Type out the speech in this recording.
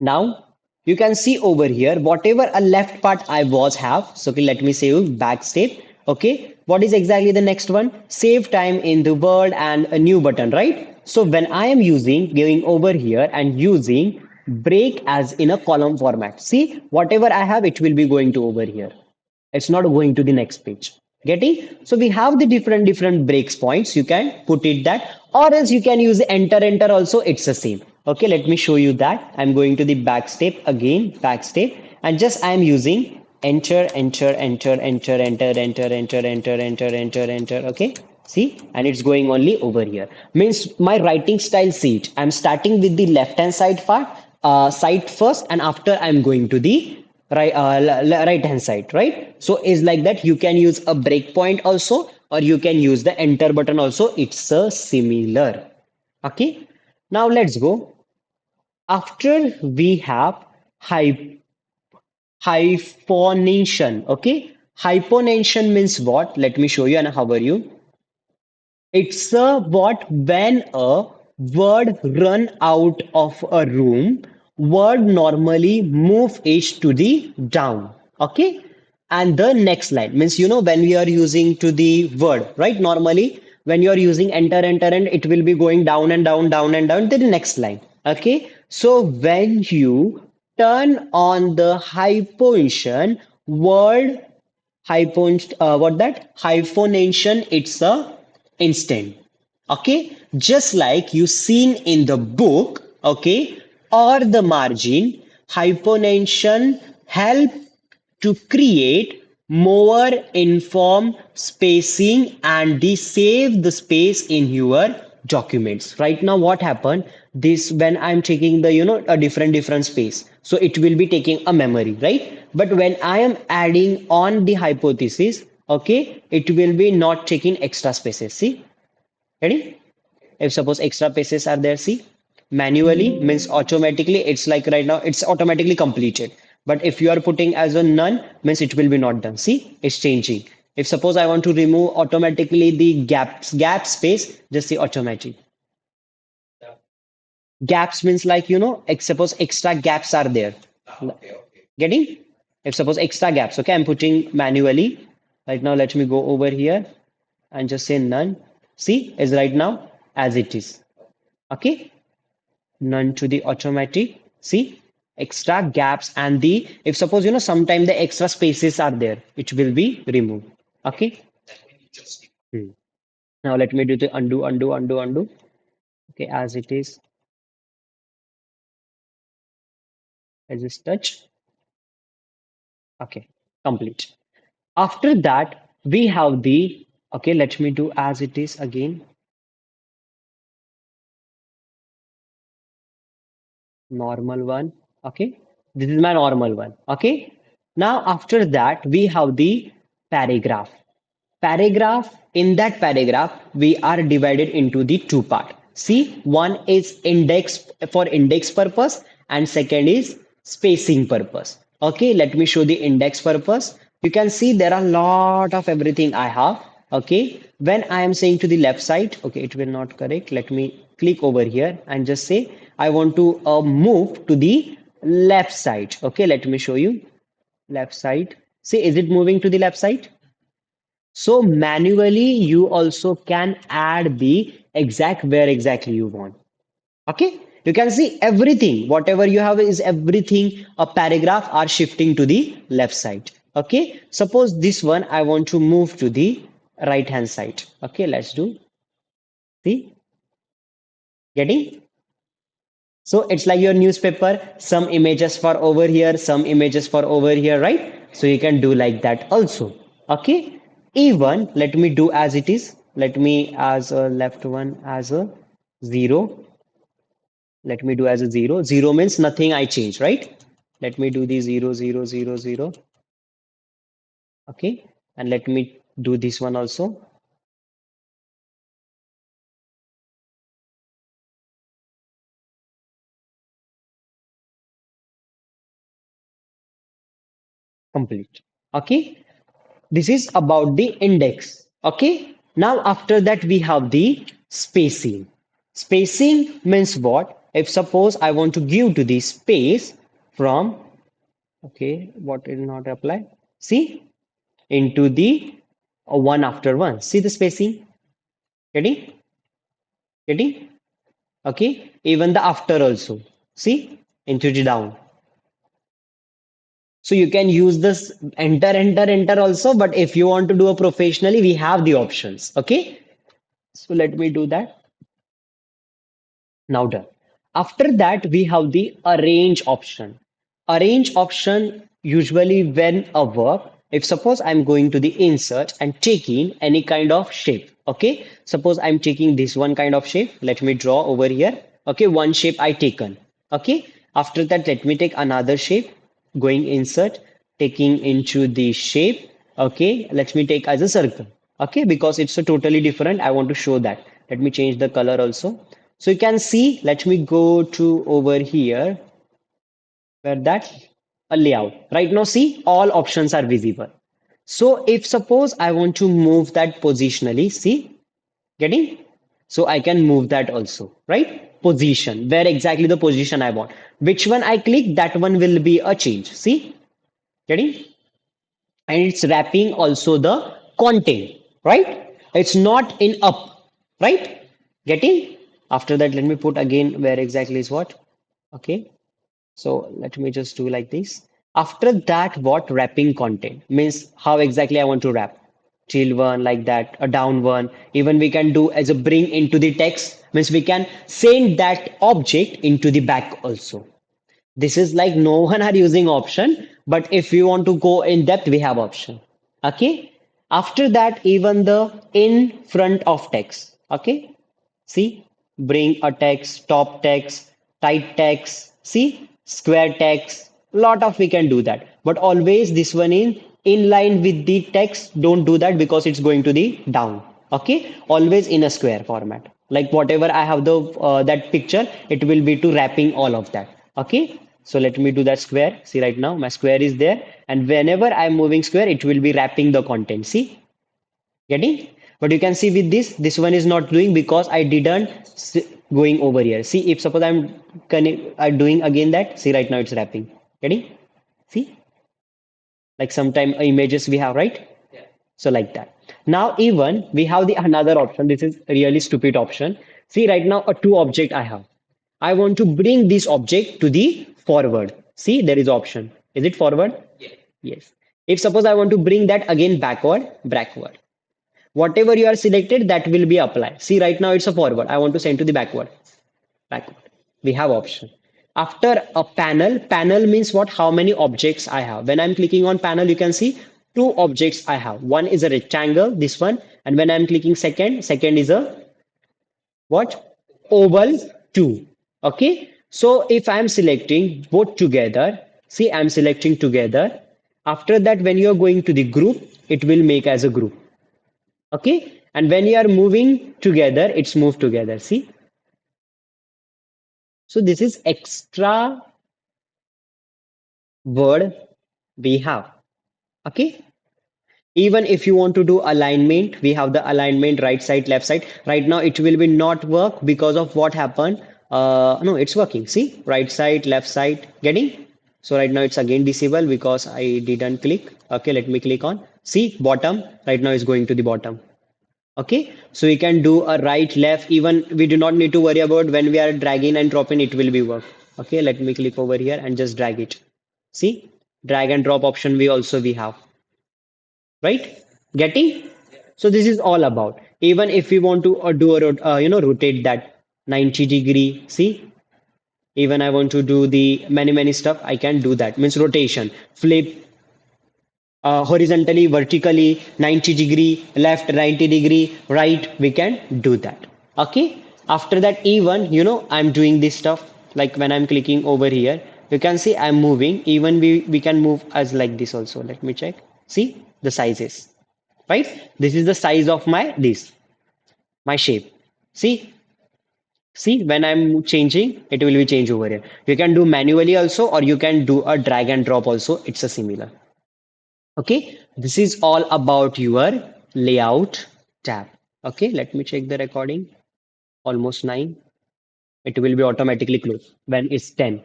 Now you can see over here, whatever a left part I was have. So okay, let me save back step. Okay, what is exactly the next one? Save time in the Word and a new button, right? So when I am using going over here and using break as in a column format, see whatever I have, it will be going to over here. It's not going to the next page. Getting? So we have the different breaks points. You can put it that, or else you can use enter also. It's the same. Okay, let me show you that. I'm going to the back step again, back step, and just I'm using enter. Okay, see, and it's going only over here. Means my writing style, see it, I'm starting with the left hand side part, side first, and after I'm going to the right hand side, right? So is like that. You can use a breakpoint also, or you can use the enter button also. It's a similar. Okay, now let's go. After we have hy- hyphenation. Okay, hyphenation means what? Let me show you. And how are you? It's a what? When a word run out of a room, word normally move it to the down. Okay. And the next line means, when we are using to the word, right? Normally, when you are using enter, and it will be going down and down, down and down to the next line. Okay. So when you turn on the hyphenation, word what that hyphenation, it's a instant. Okay, just like you seen in the book. Okay, or the margin, hyphenation help to create more informed spacing and the save the space in your documents. Right now what happened, this when I'm taking the a different space, so it will be taking a memory, right? But when I am adding on the hypothesis, okay, it will be not taking extra spaces. See, ready? If suppose extra spaces are there, see, manually means automatically, it's like right now it's automatically completed. But if you are putting as a none, means it will be not done. See, it's changing. If suppose I want to remove automatically the gap space, just say automatic. Gaps means like, suppose extra gaps are there. Getting? If suppose extra gaps, okay, I'm putting manually. Right now, let me go over here and just say none. See, is right now as it is. Okay, none to the automatic. See, extra gaps and the, if suppose, sometime the extra spaces are there, it will be removed. Okay. Hmm. Now let me do the undo. Okay, as it is, as is touch. Okay, complete. After that, we have the, okay, let me do as it is again, normal one. Okay, this is my normal one. Okay, now after that, we have the paragraph. Paragraph, in that paragraph, we are divided into the two part. See, one is index for index purpose, and second is spacing purpose. Okay, let me show the index purpose. You can see there are a lot of everything I have. Okay, when I am saying to the left side, okay, it will not correct. Let me click over here and just say I want to move to the left side. Okay, let me show you left side. See, is it moving to the left side? So manually, you also can add the exact where exactly you want. Okay, you can see everything, whatever you have is everything. A paragraph are shifting to the left side. Okay, suppose this one I want to move to the right hand side. Okay, let's do. See, getting? So it's like your newspaper, some images for over here, some images for over here, right? So you can do like that also. Okay. Even let me do as it is. Let me as a left one as a zero. Let me do as a zero. Zero means nothing I change, right? Let me do the 0, 0, 0, 0. Okay. And let me do this one also. Complete. Okay. This is about the index. Okay. Now after that we have the spacing. Spacing means what? If suppose I want to give to the space from, okay, what did not apply? See, into the one after one. See the spacing? Getting? Getting? Okay. Even the after also. See? Into the down. So you can use this enter, enter, enter also. But if you want to do a professionally, we have the options. Okay. So let me do that. Now done. After that, we have the arrange option. Arrange option usually when a work, if suppose I'm going to the insert and taking any kind of shape. Okay. Suppose I'm taking this one kind of shape. Let me draw over here. Okay. One shape I taken. Okay. After that, let me take another shape. Going insert, taking into the shape. Okay. Let me take as a circle. Okay. Because it's a totally different. I want to show that. Let me change the color also. So you can see, let me go to over here where that a layout. Right now, see, all options are visible. So if suppose I want to move that positionally, see, getting? So I can move that also, right? Position, where exactly the position I want. Which one I click, that one will be a change. See, getting? And it's wrapping also the content, right? It's not in up, right? Getting? After that, let me put again where exactly is what. Okay. So let me just do like this. After that, what wrapping content means how exactly I want to wrap. Till one like that, a down one. Even we can do as a bring into the text means we can send that object into the back also. This is like no one are using option, but if you want to go in depth, we have option. Okay. After that, even the in front of text. Okay. See, bring a text, top text, tight text. See, square text. Lot of we can do that, but always this one in line with the text. Don't do that because it's going to the down. Okay, always in a square format. Like whatever I have the that picture, it will be to wrapping all of that. Okay, so let me do that square. See right now, my square is there, and whenever I'm moving square, it will be wrapping the content. See, getting? But you can see with this one is not doing because I didn't going over here. See, if suppose I'm doing again that, see right now it's wrapping. Getting? See, like sometime images we have, right? So like that. Now even we have the another option. This is really stupid option. See right now a two object I have. I want to bring this object to the forward. See there is option. Is it forward? Yes. If suppose I want to bring that again backward. Whatever you are selected, that will be applied. See right now it's a forward. I want to send to the backward. We have option. After a panel means what? How many objects I have. When I'm clicking on panel, you can see two objects I have. One is a rectangle, this one, and when I'm clicking second is a what? Oval two. Okay. So if I'm selecting both together, see I'm selecting together. After that, when you're going to the group, it will make as a group. Okay. And when you are moving together, it's moved together. See. So this is extra word we have. Okay. Even if you want to do alignment, we have the alignment right side, left side. Right now, it will be not work because of what happened. No, it's working. See, right side, left side, getting. So right now it's again disabled because I didn't click. Okay, let me click on. See, bottom. Right now is going to the bottom. Okay, so we can do a right, left. Even we do not need to worry about when we are dragging and dropping, it will be work. Okay, let me click over here and just drag it. See, drag and drop option we have, right? Getting? So this is all about. Even if we want to do a rotate that 90-degree. See, even I want to do the many stuff. I can do that. Means rotation, flip, horizontally, vertically, 90-degree, left, 90-degree, right, we can do that. Okay. After that, even, I'm doing this stuff. Like when I'm clicking over here, you can see I'm moving. Even we can move as like this also. Let me check. See the sizes, right? This is the size of my shape. See, when I'm changing, it will be change over here. You can do manually also, or you can do a drag and drop also. It's a similar. Okay, this is all about your layout tab. Okay, let me check the recording. Almost 9. It will be automatically closed when it's 10.